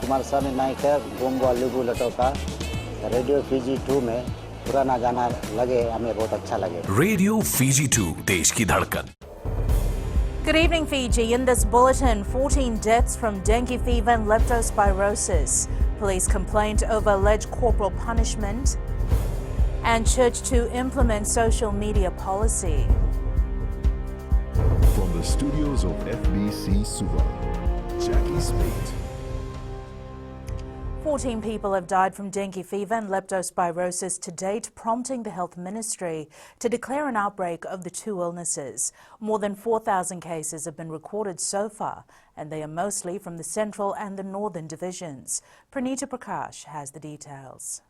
कुमार स्वामी नायक गोंगो लुगु लटोका radio Fiji 2 में पुराना गाना लगे हमें बहुत अच्छा लगे। रेडियो फीजी 2 देश की धड़कन। Good evening, Fiji. In this bulletin, 14 deaths from dengue fever and leptospirosis. Police complaint over alleged corporal punishment. And church to implement social media policy. From the studios of FBC Suva, Jackie Spate. 14 people have died from dengue fever and leptospirosis to date, prompting the Health Ministry to declare an outbreak of the two illnesses. More than 4,000 cases have been recorded so far, and they are mostly from the central and the northern divisions. Pranita Prakash has the details.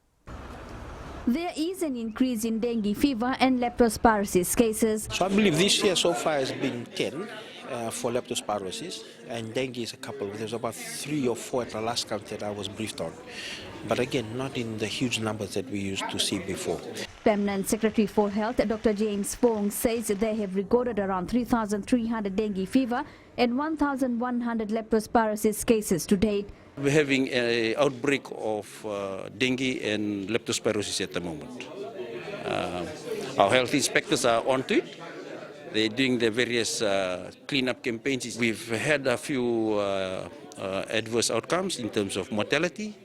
There is an increase in dengue fever and leptospirosis cases. So I believe this year so far has been 10 for leptospirosis, and dengue is a couple. There's about 3 or 4 at the last count that I was briefed on. But again, not in the huge numbers that we used to see before. Permanent Secretary for Health, Dr. James Fong, says they have recorded around 3,300 dengue fever and 1,100 leptospirosis cases to date. We're having an outbreak of dengue and leptospirosis at the moment. Our health inspectors are onto it. They're doing the various cleanup campaigns. We've had a few adverse outcomes in terms of mortality,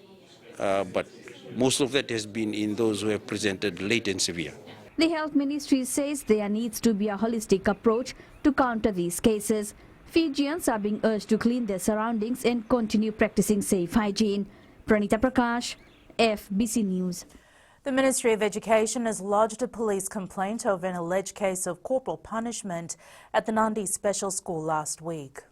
but most of that has been in those who have presented late and severe. The Health Ministry says there needs to be a holistic approach to counter these cases. Fijians are being urged to clean their surroundings and continue practicing safe hygiene. Pranita Prakash, FBC News. The Ministry of Education has lodged a police complaint over an alleged case of corporal punishment at the Nandi Special School last week.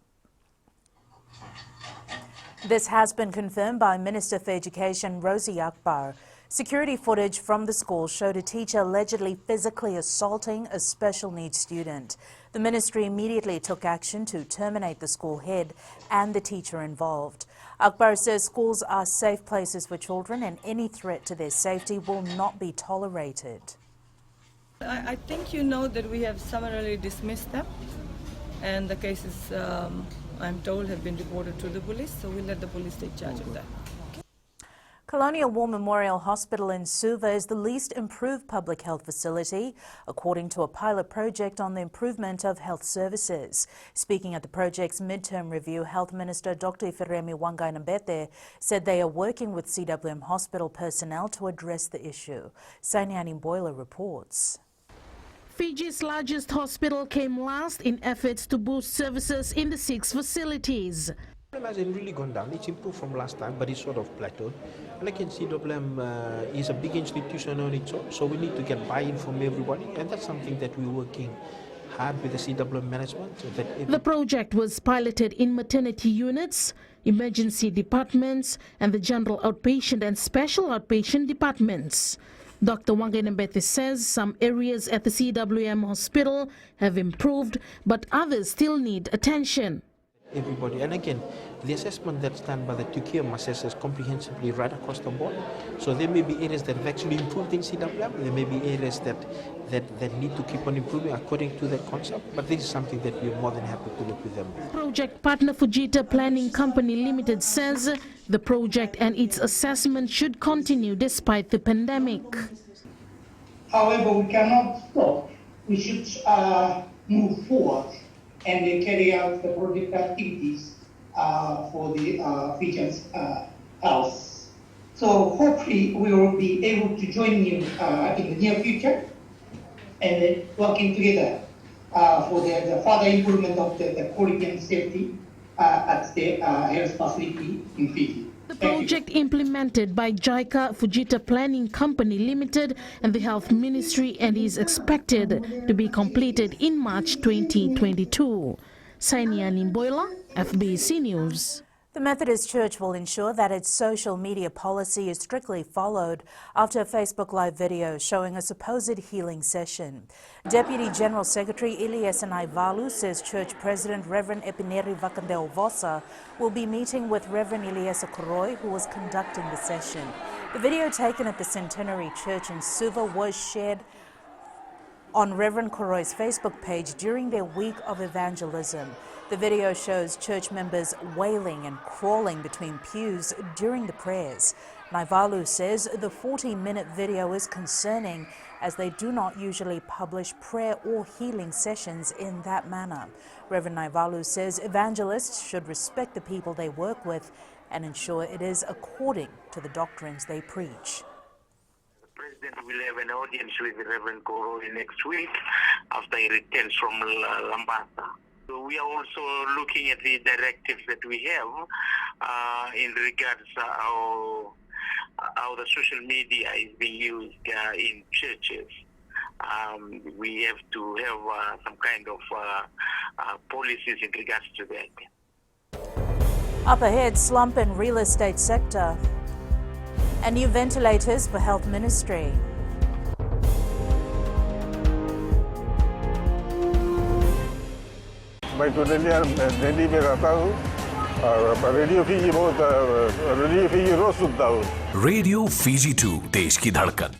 This has been confirmed by Minister for Education Rosie Akbar. Security footage from the school showed a teacher allegedly physically assaulting a special needs student. The ministry immediately took action to terminate the school head and the teacher involved. Akbar says schools are safe places for children and any threat to their safety will not be tolerated. I think you know that we have summarily dismissed them, and the cases, I'm told, have been reported to the police, so we'll let the police take charge of that. Colonial War Memorial Hospital in Suva is the least improved public health facility, according to a pilot project on the improvement of health services. Speaking at the project's midterm review, Health Minister Dr. Ifiremi Wangainambete said they are working with CWM hospital personnel to address the issue. Sainiani Boiler reports. Fiji's largest hospital came last in efforts to boost services in the 6 facilities. It hasn't really gone down. It's improved from last time, but it's sort of plateaued. And again, CWM is a big institution on its own, so we need to get buy-in from everybody, and that's something that we're working hard with the CWM management. So that the project was piloted in maternity units, emergency departments, and the general outpatient and special outpatient departments. Dr. Wangainambete says some areas at the CWM hospital have improved, but others still need attention. Everybody, and again, the assessment that's done by the TUKIM assesses comprehensively right across the board. So there may be areas that have actually improved in CWM, there may be areas that need to keep on improving according to that concept, but this is something that we're more than happy to work with them. Project partner Fujita Planning Company Limited says the project and its assessment should continue despite the pandemic. However, we cannot stop. We should move forward and carry out the project activities for the Fijians' health. So hopefully we will be able to join you in the near future and working together for the further improvement of the quality and safety at the health facility in Fiji. The project implemented by JICA Fujita Planning Company Limited and the Health Ministry and is expected to be completed in March 2022. Sainiani Boiler, FBC News. The Methodist Church will ensure that its social media policy is strictly followed after a Facebook Live video showing a supposed healing session. Deputy General Secretary Ilyas Naivalu says Church President Reverend Epineri Vakandeo Vosa will be meeting with Reverend Ilyas Koroi, who was conducting the session. The video taken at the Centenary Church in Suva was shared on Reverend Koroi's Facebook page during their week of evangelism. The video shows church members wailing and crawling between pews during the prayers. Naivalu says the 40-minute video is concerning as they do not usually publish prayer or healing sessions in that manner. Reverend Naivalu says evangelists should respect the people they work with and ensure it is according to the doctrines they preach. The President will have an audience with Reverend Koroi next week after he returns from Lambasa. So we are also looking at the directives that we have in regards to how the social media is being used in churches. We have to have some kind of policies in regards to that. Up ahead, slump in real estate sector and new ventilators for health ministry. मैं तो दिल्ली में रहता हूँ और radio Fiji रोज सुनता हूँ। Radio Fiji 2 देश की धड़कन।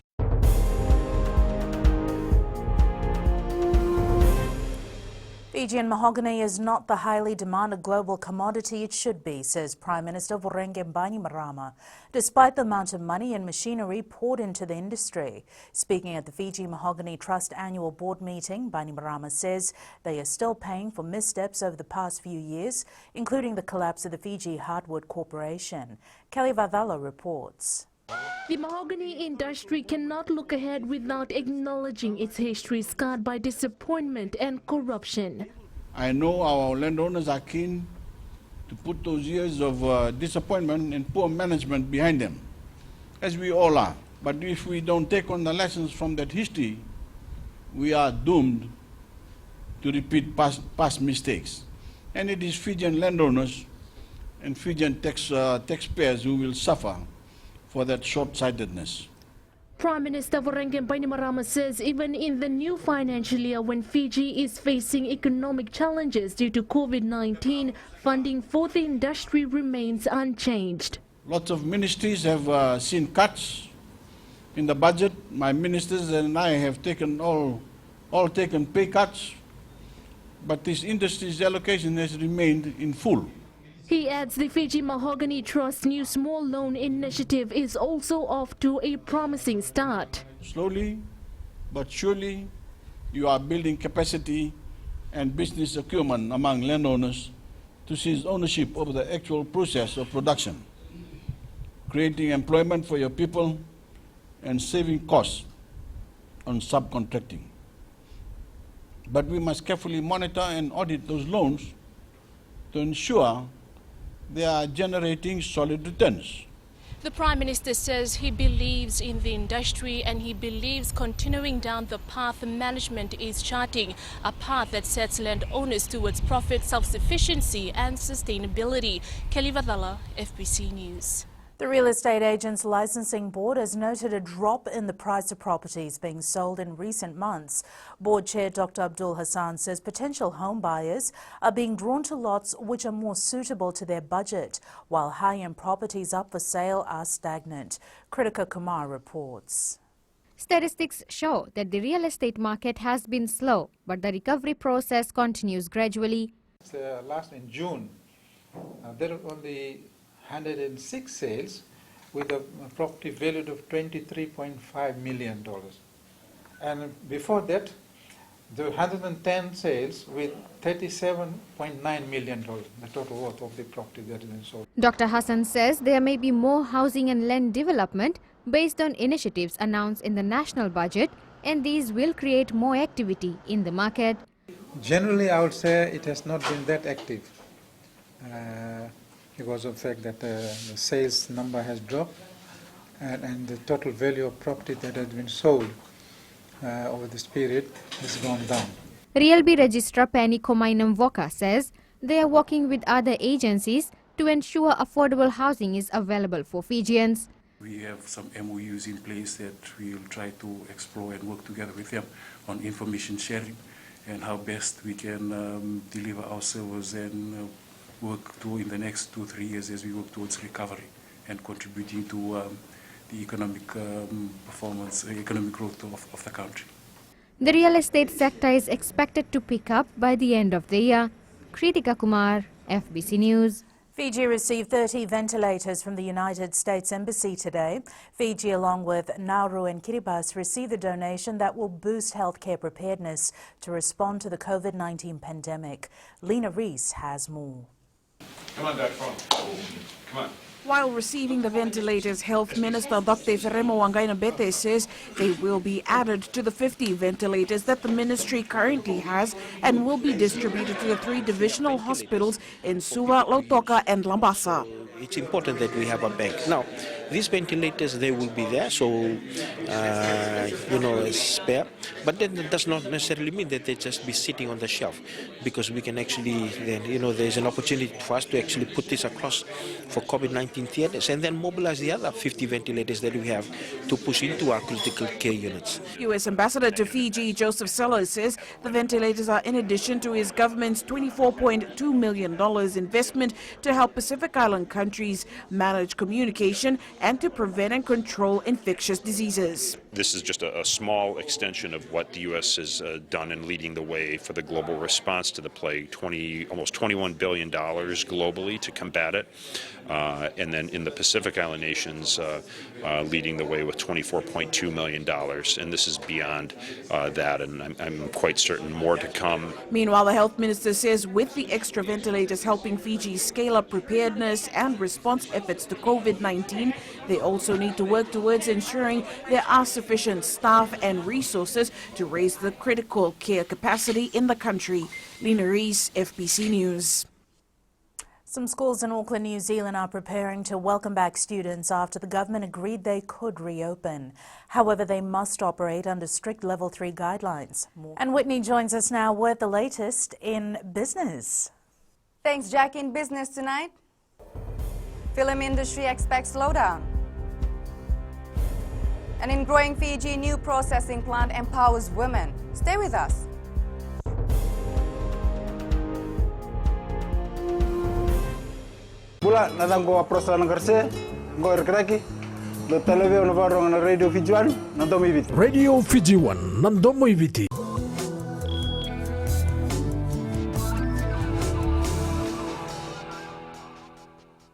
Fijian mahogany is not the highly demanded global commodity it should be, says Prime Minister Vorenge Bainimarama, despite the amount of money and machinery poured into the industry. Speaking at the Fiji Mahogany Trust annual board meeting, Bainimarama says they are still paying for missteps over the past few years, including the collapse of the Fiji Hardwood Corporation. Kelly Vadhala reports. The mahogany industry cannot look ahead without acknowledging its history scarred by disappointment and corruption. I know our landowners are keen to put those years of disappointment and poor management behind them, as we all are. But if we don't take on the lessons from that history, we are doomed to repeat past mistakes. And it is Fijian landowners and Fijian taxpayers who will suffer for that short-sightedness. Prime Minister Vorenge Bainimarama says even in the new financial year when Fiji is facing economic challenges due to COVID-19, funding for the industry remains unchanged. Lots of ministries have seen cuts in the budget. My ministers and I have taken all taken pay cuts, but this industry's allocation has remained in full. He adds the Fiji Mahogany Trust's new small loan initiative is also off to a promising start. Slowly but surely, you are building capacity and business acumen among landowners to seize ownership of the actual process of production, creating employment for your people and saving costs on subcontracting. But we must carefully monitor and audit those loans to ensure they are generating solid returns. The Prime Minister says he believes in the industry and he believes continuing down the path management is charting, a path that sets landowners towards profit, self-sufficiency and sustainability. Kelly Vadhala, FBC News. The Real Estate Agents Licensing Board has noted a drop in the price of properties being sold in recent months. Board Chair Dr. Abdul Hassan says potential home buyers are being drawn to lots which are more suitable to their budget, while high-end properties up for sale are stagnant. Kritika Kumar reports. Statistics show that the real estate market has been slow, but the recovery process continues gradually. Last in June, there were only 106 sales with a property valued of $23.5 million. And before that, there were 110 sales with $37.9 million, the total worth of the property that has been sold. Dr. Hassan says there may be more housing and land development based on initiatives announced in the national budget, and these will create more activity in the market. Generally, I would say it has not been that active. Because of the fact that the sales number has dropped and the total value of property that has been sold over this period has gone down. RealB Registrar Penny Komainam Voka says they are working with other agencies to ensure affordable housing is available for Fijians. We have some MOUs in place that we will try to explore and work together with them on information sharing and how best we can deliver our service and work to in the next 2-3 years as we work towards recovery and contributing to the economic performance, economic growth of the country. The real estate sector is expected to pick up by the end of the year. Kritika Kumar, FBC News. Fiji received 30 ventilators from the United States Embassy today. Fiji, along with Nauru and Kiribati, received a donation that will boost healthcare preparedness to respond to the COVID-19 pandemic. Lena Rees has more. Come on, Dr. Come on. While receiving the ventilators, Health Minister Dr. Mahogany says they will be added to the 50 ventilators that the ministry currently has and will be distributed to the 3 divisional hospitals in Suva, Lautoka and Lambasa. It's important that we have a bank. Now, these ventilators, they will be there, so, spare. But then that does not necessarily mean that they just be sitting on the shelf, because we can actually, then, there's an opportunity for us to actually put this across for COVID-19 theaters and then mobilize the other 50 ventilators that we have to push into our critical care units. U.S. Ambassador to Fiji, Joseph Sellers, says the ventilators are in addition to his government's $24.2 million investment to help Pacific Island countries manage communication and to prevent and control infectious diseases. This is just a small extension of what the U.S. has done in leading the way for the global response to the plague, almost $21 billion globally to combat it. And then in the Pacific Island nations, leading the way with $24.2 million. And this is beyond that, and I'm quite certain more to come. Meanwhile, the health minister says with the extra ventilators helping Fiji scale up preparedness and response efforts to COVID-19, they also need to work towards ensuring there are sufficient staff and resources to raise the critical care capacity in the country. Lena Rees, FBC News. Some schools in Auckland, New Zealand are preparing to welcome back students after the government agreed they could reopen. However, they must operate under strict Level 3 guidelines. And Whitney joins us now with the latest in business. Thanks, Jack. In business tonight, film industry expects slowdown. And in growing Fiji, new processing plant empowers women. Stay with us. Pula natang ko apros lang kerse, ko erkraki. Do televizyon na varong na radio Fiji 1 nandomo ibiti. Radio Fiji 1 nandomo ibiti.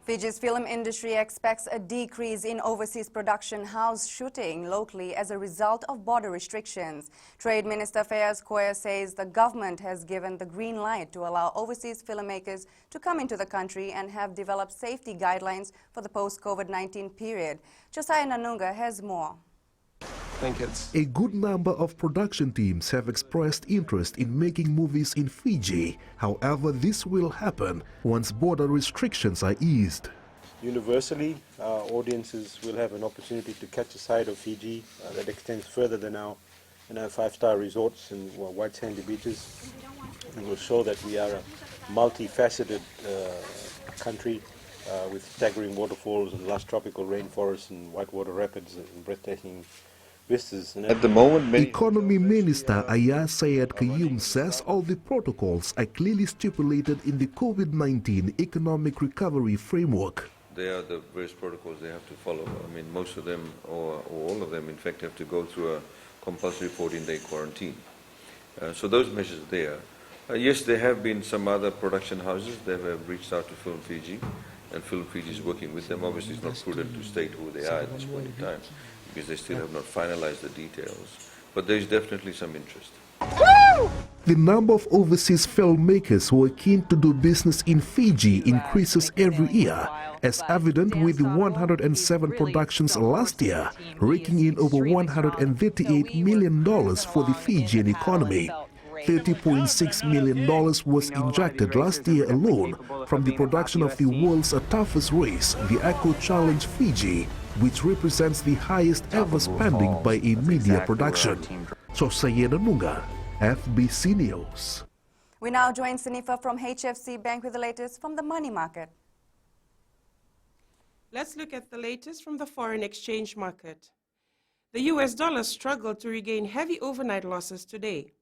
Fiji's film industry expects a decrease in overseas production house shooting locally as a result of border restrictions. Trade Minister Fayaz Koya says the government has given the green light to allow overseas filmmakers to come into the country and have developed safety guidelines for the post-COVID-19 period. Josiah Nanunga has more. A good number of production teams have expressed interest in making movies in Fiji. However, this will happen once border restrictions are eased. Universally, audiences will have an opportunity to catch a side of Fiji that extends further than our 5-star resorts and white sandy beaches. It will show that we are a multifaceted country with staggering waterfalls and lush tropical rainforests and whitewater rapids and breathtaking vistas. At the moment, Economy Minister Ayah Sayed Qayyum says all the protocols are clearly stipulated in the COVID-19 economic recovery framework. There are the various protocols they have to follow. I mean, most of them, or all of them, in fact, have to go through a compulsory 14-day quarantine. So those measures are there. Yes, there have been some other production houses that have reached out to Film Fiji, and Film Fiji is working with them. Obviously, it's not prudent to state who they are at this point in time, because they still have not finalized the details. But there is definitely some interest. The number of overseas filmmakers who are keen to do business in Fiji increases every year, as evident with the 107 productions last year, raking in over $138 million for the Fijian economy. $30.6 million was injected last year alone from the production of the world's toughest race, the Eco Challenge Fiji, which represents the highest ever spending by a media production. Josiah Nanunga, FBC News. We now join Sanifa from HFC Bank with the latest from the money market. Let's look at the latest from the foreign exchange market. The US dollar struggled to regain heavy overnight losses today.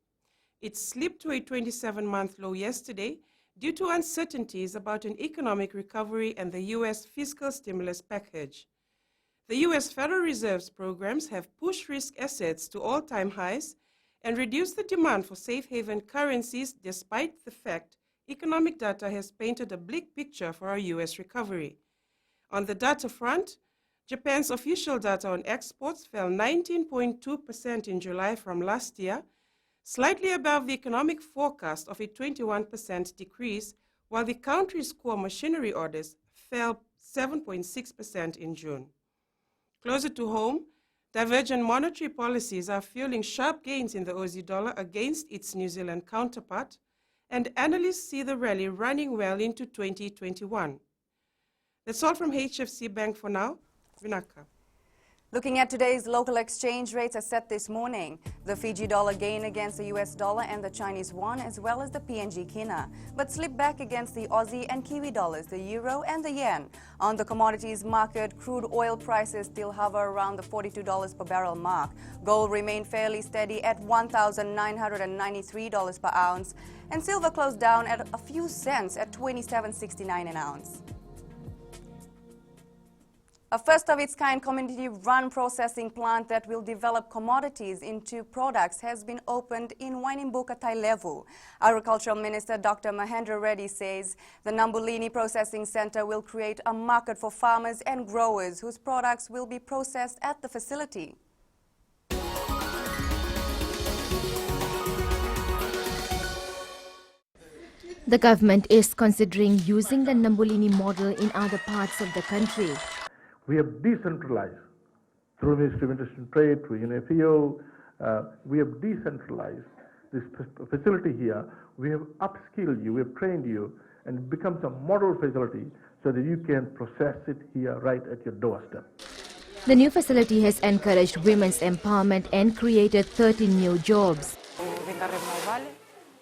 It slipped to a 27-month low yesterday due to uncertainties about an economic recovery and the US fiscal stimulus package. The US Federal Reserve's programs have pushed risk assets to all-time highs, and reduce the demand for safe haven currencies despite the fact economic data has painted a bleak picture for our U.S. recovery. On the data front, Japan's official data on exports fell 19.2% in July from last year, slightly above the economic forecast of a 21% decrease, while the country's core machinery orders fell 7.6% in June. Closer to home, divergent monetary policies are fueling sharp gains in the Aussie dollar against its New Zealand counterpart, and analysts see the rally running well into 2021. That's all from HFC Bank for now. Vinaka. Looking at today's local exchange rates as set this morning, the Fiji dollar gained against the US dollar and the Chinese yuan as well as the PNG kina, but slipped back against the Aussie and Kiwi dollars, the euro and the yen. On the commodities market, crude oil prices still hover around the $42 per barrel mark. Gold remained fairly steady at $1,993 per ounce, and silver closed down at a few cents at $27.69 an ounce. A first-of-its-kind community-run processing plant that will develop commodities into products has been opened in Wainimbuka, Tailevu. Agricultural Minister Dr. Mahendra Reddy says the Nambulini Processing Centre will create a market for farmers and growers whose products will be processed at the facility. The government is considering using the Nambulini model in other parts of the country. We have decentralized through Ministry of Industry and Trade, through UNFEO. We have decentralized this facility here. We have upskilled you, we have trained you, and it becomes a model facility so that you can process it here right at your doorstep. The new facility has encouraged women's empowerment and created 30 new jobs.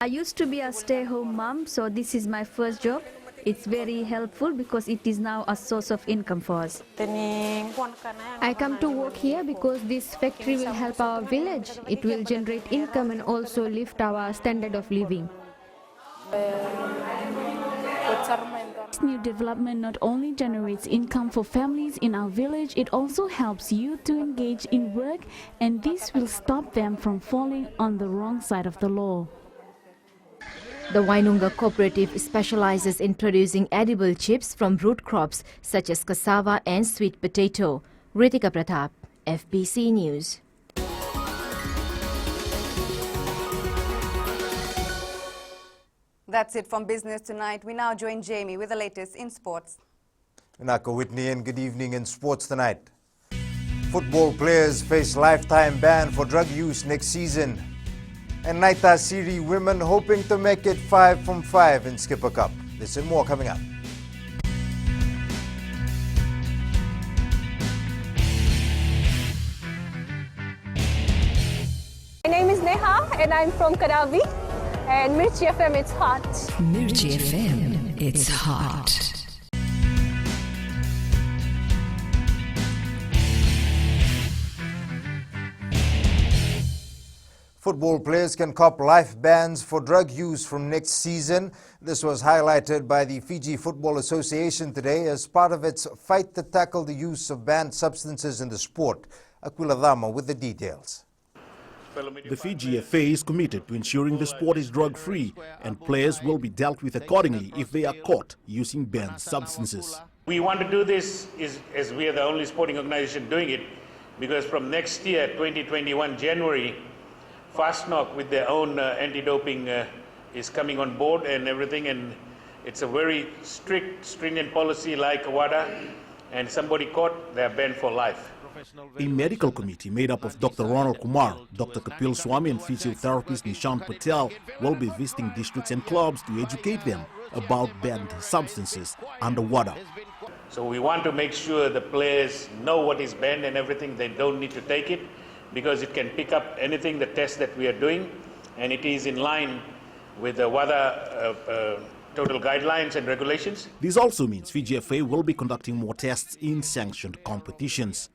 I used to be a stay-home mom, so this is my first job. It's very helpful because it is now a source of income for us. I come to work here because this factory will help our village. It will generate income and also lift our standard of living. This new development not only generates income for families in our village, it also helps youth to engage in work, and this will stop them from falling on the wrong side of the law. The Wainunga Cooperative specializes in producing edible chips from root crops such as cassava and sweet potato. Ritika Pratap, FBC News. That's it from Business Tonight. We now join Jamie with the latest in sports. Naka Whitney, and good evening in Sports Tonight. Football players face lifetime ban for drug use next season. And Naita Siri women hoping to make it 5 from 5 in Skipper Cup. This and more coming up. My name is Neha and I'm from Karavi. And Mirchi FM, it's hot. Mirchi FM, it's hot. Football players can cop life bans for drug use from next season. This was highlighted by the Fiji Football Association today as part of its fight to tackle the use of banned substances in the sport. Aquila Dama with the details. The Fiji FA is committed to ensuring the sport is drug-free and players will be dealt with accordingly if they are caught using banned substances. We want to do this as we are the only sporting organization doing it, because from next year, 2021 January, FastNock with their own anti-doping is coming on board and everything, and it's a very strict, stringent policy like WADA, and somebody caught, they're banned for life. A medical committee made up of Dr. Ronald Kumar, Dr. Kapil Swami and physiotherapist Nishant Patel will be visiting districts and clubs to educate them about banned substances under WADA. So we want to make sure the players know what is banned and everything. They don't need to take it, because it can pick up anything, the test that we are doing, and it is in line with the WADA total guidelines and regulations. This also means Fiji FA will be conducting more tests in sanctioned competitions.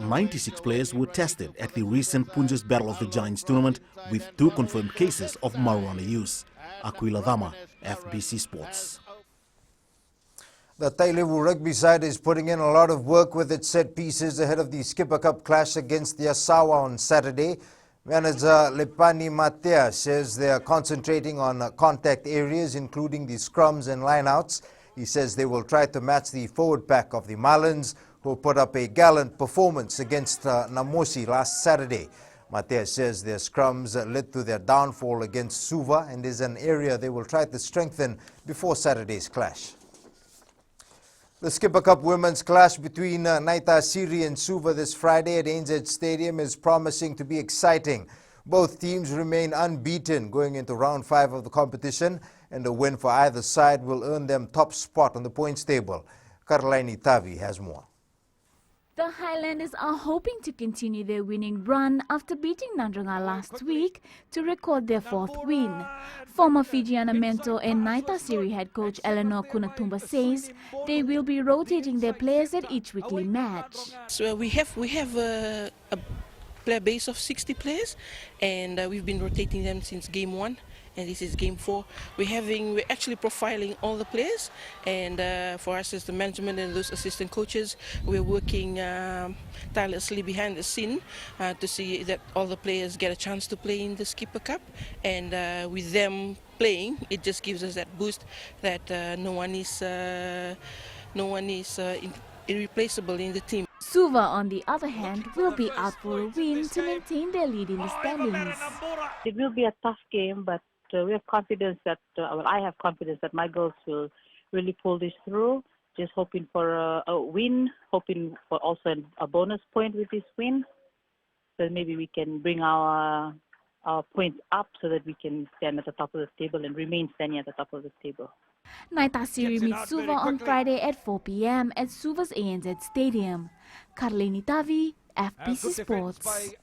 96 players were tested at the recent Punjab's Battle of the Giants tournament with 2 confirmed cases of marijuana use. Aquila Dama, FBC Sports. The Tailevu rugby side is putting in a lot of work with its set pieces ahead of the Skipper Cup clash against the Asawa on Saturday. Manager Lepani Matea says they are concentrating on contact areas, including the scrums and lineouts. He says they will try to match the forward pack of the Marlins, who put up a gallant performance against Namosi last Saturday. Matea says their scrums led to their downfall against Suva and is an area they will try to strengthen before Saturday's clash. The Skipper Cup Women's clash between Naita Siri and Suva this Friday at ANZ Stadium is promising to be exciting. Both teams remain unbeaten going into round 5 of the competition, and a win for either side will earn them top spot on the points table. Karlaini Tavi has more. The Highlanders are hoping to continue their winning run after beating Nandranga last week to record their 4th win. Former Fijiana mentor and Naita Siri head coach Eleanor Kunatumba says they will be rotating their players at each weekly match. So we have a player base of 60 players, and we've been rotating them since game 1. And this is game 4. We're actually profiling all the players, and for us as the management and those assistant coaches, we're working tirelessly behind the scene to see that all the players get a chance to play in the Skipper Cup, and with them playing, it just gives us that boost that no one is irreplaceable in the team. Suva, on the other hand, will be out for a win to maintain their lead in the standings. It will be a tough game, but we have confidence that, I have confidence that my girls will really pull this through. Just hoping for a win, hoping for also a bonus point with this win. So maybe we can bring our points up so that we can stand at the top of the table and remain standing at the top of the table. Naita Siri meets Suva on Friday at 4 p.m. at Suva's ANZ Stadium. Karlini Tavi, FBC Sports.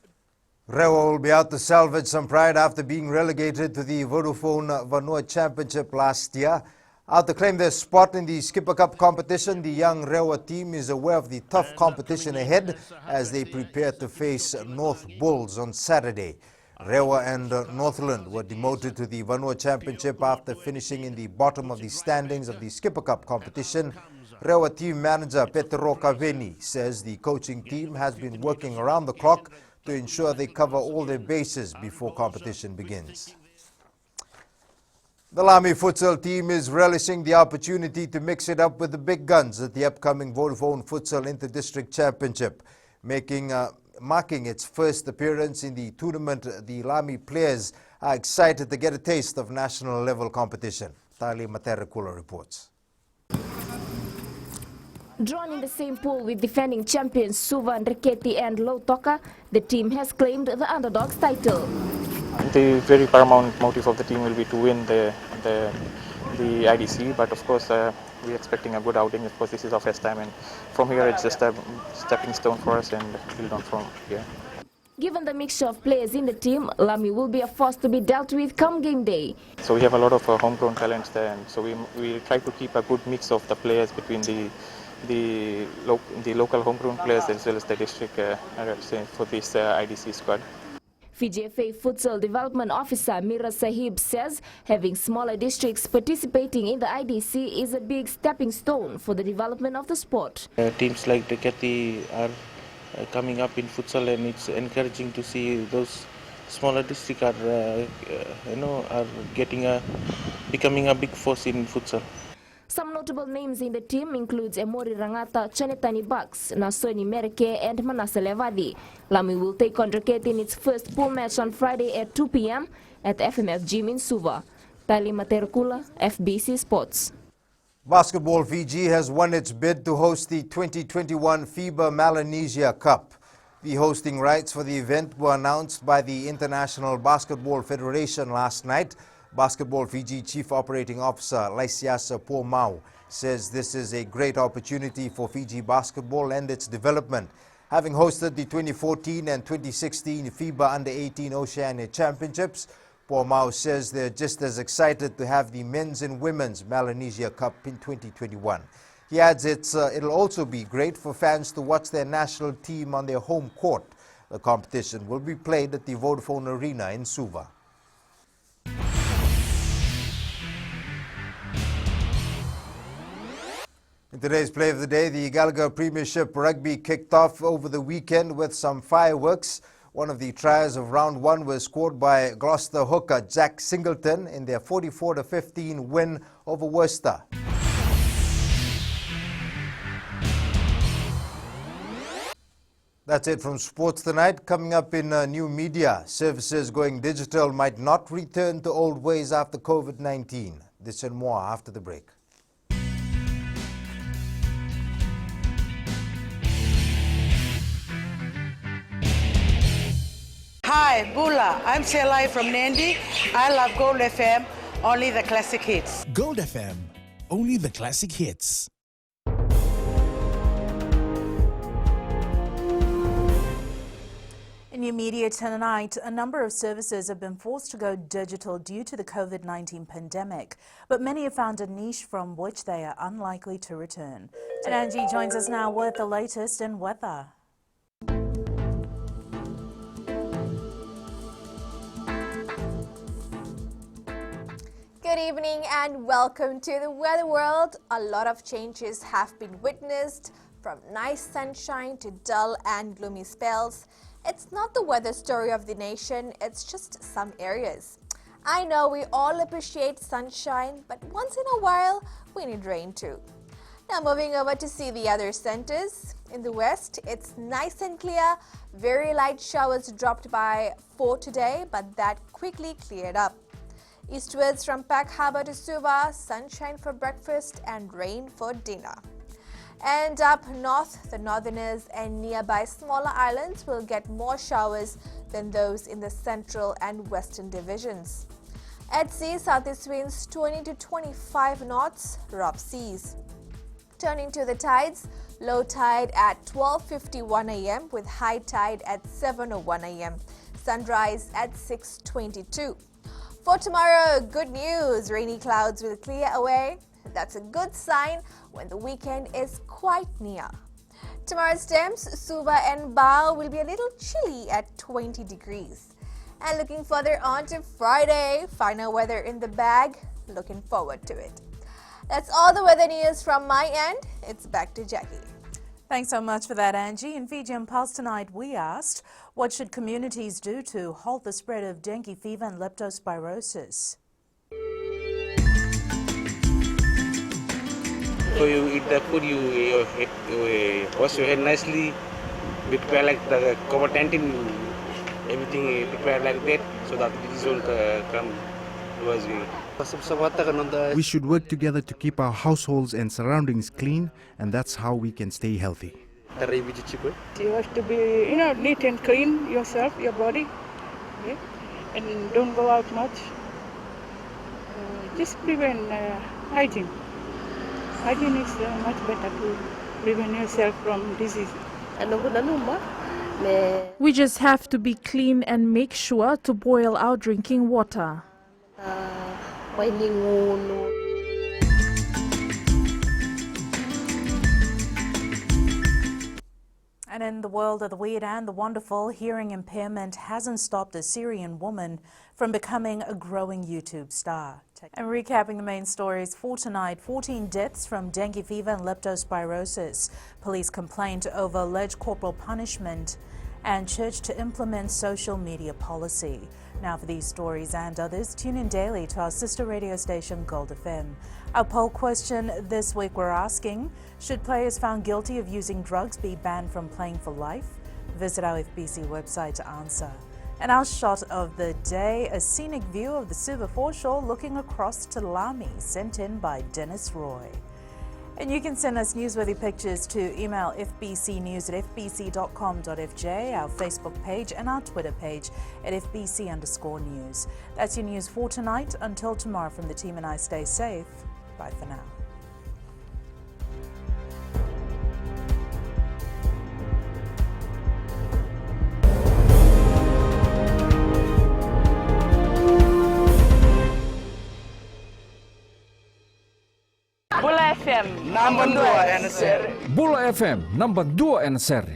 Rewa will be out to salvage some pride after being relegated to the Vodafone Vanua Championship last year. Out to claim their spot in the Skipper Cup competition, the young Rewa team is aware of the tough competition ahead as they prepare to face North Bulls on Saturday. Rewa and Northland were demoted to the Vanua Championship after finishing in the bottom of the standings of the Skipper Cup competition. Rewa team manager Petro Kaveni says the coaching team has been working around the clock to ensure they cover all their bases before competition begins. The Lami futsal team is relishing the opportunity to mix it up with the big guns at the upcoming Vodafone Futsal Inter-District Championship. Marking its first appearance in the tournament, the Lami players are excited to get a taste of national level competition. Tali Materakula reports. Drawn in the same pool with defending champions Suva, Riketi and Lautoka, the team has claimed the underdogs title. The very paramount motive of the team will be to win the IDC, but of course we're expecting a good outing. Of course, this is our first time, and from here it's just a stepping stone for us and build on from here. Given the mixture of players in the team, Lami will be a force to be dealt with come game day. So we have a lot of homegrown talents there, and so we try to keep a good mix of the players between the local homegrown players as well as the district for this IDC squad. FIGFA Futsal Development Officer Mira Sahib says having smaller districts participating in the IDC is a big stepping stone for the development of the sport. Teams like Riketi are coming up in futsal, and it's encouraging to see those smaller districts are becoming a big force in futsal. Some notable names in the team includes Emori Rangata, Chanetani Bucks, Nasoni Merike and Manasa Levadi. Lami will take on Riketi in its first pool match on Friday at 2 p.m. at FMF Gym in Suva. Tali Materakula, FBC Sports. Basketball Fiji has won its bid to host the 2021 FIBA Melanesia Cup. The hosting rights for the event were announced by the International Basketball Federation last night. Basketball Fiji Chief Operating Officer Laisiasa Pomau says this is a great opportunity for Fiji basketball and its development. Having hosted the 2014 and 2016 FIBA Under-18 Oceania Championships, Pomau says they're just as excited to have the men's and women's Melanesia Cup in 2021. He adds it'll also be great for fans to watch their national team on their home court. The competition will be played at the Vodafone Arena in Suva. In today's play of the day, the Gallagher Premiership Rugby kicked off over the weekend with some fireworks. One of the tries of round one was scored by Gloucester hooker Jack Singleton in their 44-15 win over Worcester. That's it from sports tonight. Coming up in new media, services going digital might not return to old ways after COVID-19. This and more after the break. Hi, Bula. I'm Selai from Nandi. I love Gold FM, only the classic hits. Gold FM, only the classic hits. In new media tonight, a number of services have been forced to go digital due to the COVID-19 pandemic, but many have found a niche from which they are unlikely to return. And Angie joins us now with the latest in weather. Good evening and welcome to the Weather World. A lot of changes have been witnessed, from nice sunshine to dull and gloomy spells. It's not the weather story of the nation, it's just some areas. I know we all appreciate sunshine, but once in a while, we need rain too. Now moving over to see the other centers. In the west, it's nice and clear. Very light showers dropped by 4 today, but that quickly cleared up. Eastwards from Pack Harbour to Suva, sunshine for breakfast and rain for dinner. And up north, the northerners and nearby smaller islands will get more showers than those in the central and western divisions. At sea, southeast winds 20 to 25 knots, rough seas. Turning to the tides, low tide at 12:51 a.m. with high tide at 7:01 a.m. Sunrise at 6:22. For tomorrow, good news, rainy clouds will clear away. That's a good sign when the weekend is quite near. Tomorrow's temps, Suva and Bao will be a little chilly at 20 degrees. And looking further on to Friday, final weather in the bag. Looking forward to it. That's all the weather news from my end. It's back to Jackie. Thanks so much for that, Angie. In Fijian Pulse tonight, we asked, what should communities do to halt the spread of dengue fever and leptospirosis? So you eat the food, you wash your head nicely, prepare like the COVID-19, everything prepare like that, so that this won't come towards you. We should work together to keep our households and surroundings clean, and that's how we can stay healthy. You have to be, neat and clean yourself, your body, okay? And don't go out much. Just prevent hygiene. Hygiene is much better to prevent yourself from disease. We just have to be clean and make sure to boil our drinking water. And in the world of the weird and the wonderful, hearing impairment hasn't stopped a Syrian woman from becoming a growing YouTube star. And recapping the main stories for tonight, 14 deaths from dengue fever and leptospirosis. Police complained over alleged corporal punishment, and church to implement social media policy. Now for these stories and others, tune in daily to our sister radio station Gold FM. Our poll question this week, we're asking, should players found guilty of using drugs be banned from playing for life? Visit our FBC website to answer. And our shot of the day, a scenic view of the Suva foreshore looking across to Lami, sent in by Dennis Roy. And you can send us newsworthy pictures to email fbcnews@fbc.com.fj, our Facebook page and our Twitter page at FBC_news. That's your news for tonight. Until tomorrow, from the team and I, stay safe. Bye for now. Bula FM, number 2 NSR. Bula FM, number 2 NSR.